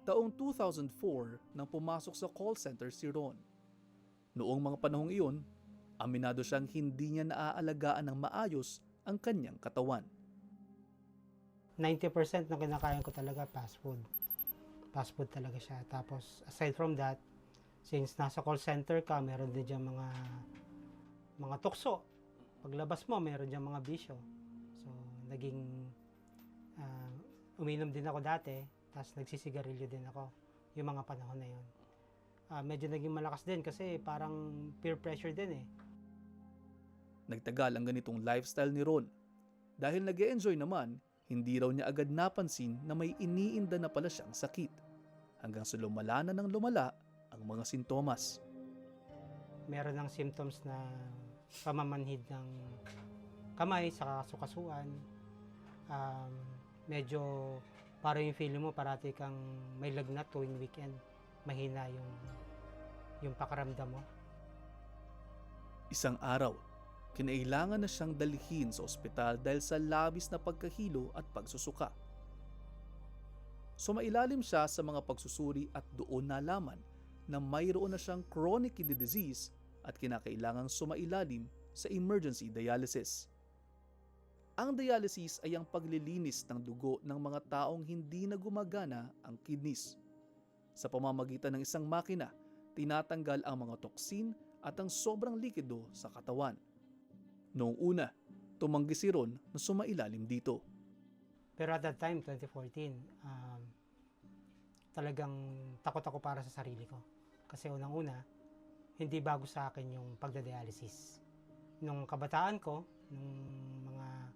Taong 2004 nang pumasok sa call center si Ron. Noong mga panahong iyon, aminado siyang hindi niya naaalagaan ng maayos ang kanyang katawan. 90% ng kinakain ko talaga fast food. Fast food talaga siya. Tapos aside from that, since nasa call center ka, meron din dyan mga tukso. Paglabas mo, meron dyan mga bisyo. So, naging uminom din ako dati, tapos nagsisigarilyo din ako yung mga panahon na yun. Medyo naging malakas din kasi parang peer pressure din eh. Nagtagal ang ganitong lifestyle ni Ron. Dahil nag-e-enjoy naman, hindi raw niya agad napansin na may iniinda na pala siyang sakit. Hanggang sa lumala na ng lumala ang mga sintomas. Meron ng symptoms na pamamanhid ng kamay sa kasukasuan. Medyo parang yung feeling mo parati kang may lagnat tuwing weekend. Mahina yung pakaramdam mo. Isang araw, kinailangan na siyang dalhin sa ospital dahil sa labis na pagkahilo at pagsusuka. Sumailalim siya sa mga pagsusuri at doon nalaman na mayroon na siyang chronic kidney disease at kinakailangang sumailalim sa emergency dialysis. Ang dialysis ay ang paglilinis ng dugo ng mga taong hindi na gumagana ang kidneys. Sa pamamagitan ng isang makina, tinatanggal ang mga toksin at ang sobrang likido sa katawan. Noong una, tumanggi si Ron na sumailalim dito. Pero at that time, 2014, talagang takot ako para sa sarili ko. Kasi unang-una, hindi bago sa akin yung pagdadialysis. Nung kabataan ko, nung mga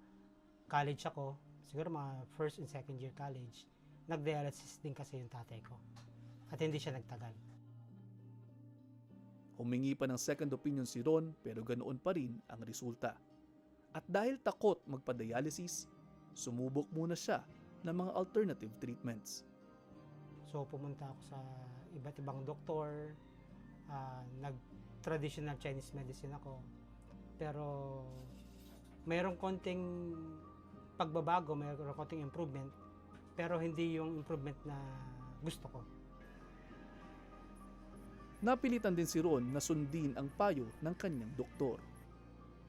college ako, siguro mga first and second year college, nagdialysis din kasi yung tatay ko. At hindi siya nagtagal. Humingi pa ng second opinion si Ron pero ganoon pa rin ang resulta. At dahil takot magpa-dialysis, sumubok muna siya ng mga alternative treatments. So pumunta ako sa iba't ibang doktor, nag-traditional Chinese medicine ako. Pero mayroong konting pagbabago, mayroong konting improvement, pero hindi yung improvement na gusto ko. Napilitan din si Ron na sundin ang payo ng kanyang doktor.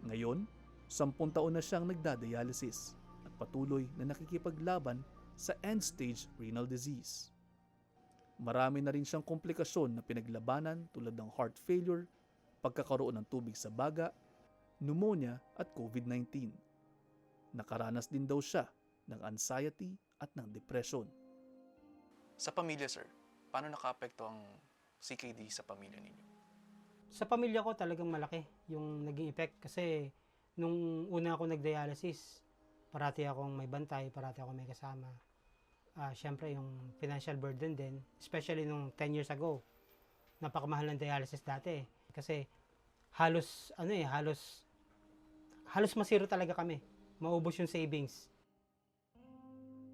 Ngayon, 10 taon na siyang nagdadialysis at patuloy na nakikipaglaban sa end-stage renal disease. Marami na rin siyang komplikasyon na pinaglabanan tulad ng heart failure, pagkakaroon ng tubig sa baga, pneumonia at COVID-19. Nakaranas din daw siya ng anxiety at ng depression. Sa pamilya, sir, paano nakaapekto ang CKD sa pamilya ninyo? Sa pamilya ko talagang malaki yung naging effect kasi nung una ako nag-dialysis, parati akong may bantay, parati akong may kasama. Siyempre yung financial burden din, especially nung 10 years ago. Napakamahal ng dialysis dati kasi halos masiro talaga kami. Maubos yung savings.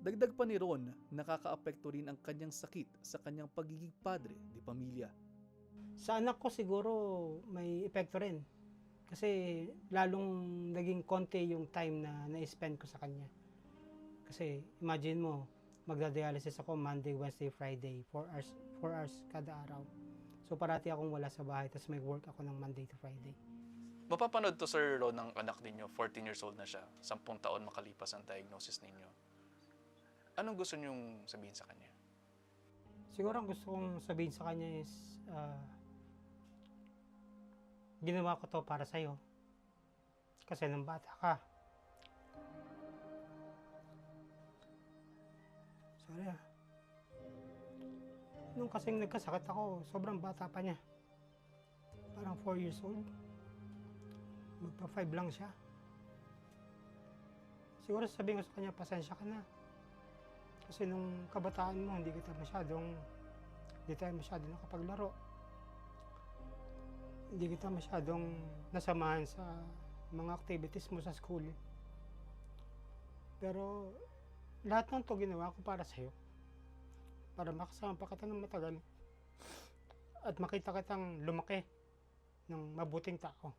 Dagdag pa ni Ron, nakakaapekto rin ang kanyang sakit sa kanyang pagiging padre de pamilya. Sa anak ko siguro may epekto rin. Kasi lalong naging konti yung time na na-spend ko sa kanya. Kasi imagine mo, magda-dialysis ako Monday, Wednesday, Friday, 4 hours kada araw. So parati akong wala sa bahay, tapos may work ako ng Monday to Friday. Mapapanood to, sir, Ron, ng anak ninyo, 14 years old na siya, 10 taon makalipas ang diagnosis ninyo. Anong gusto niyong sabihin sa kanya? Siguro ang gusto kong sabihin sa kanya is, ginawa ko to para sa'yo. Kasi nung bata ka. Sorry ah. Nung kasing nagkasakit ako, sobrang bata pa niya. Parang 4 years old. Magpa 5 lang siya. Siguro sabihin ko sa kanya, pasensya ka na. Kasi nung kabataan mo, hindi tayo masyadong nakapaglaro. Hindi kita masyadong nasamahan sa mga activities mo sa school. Pero lahat ng to ginawa ko para sa'yo. Para makasama pa kita ng matagal. At makita kitang lumaki ng mabuting tao.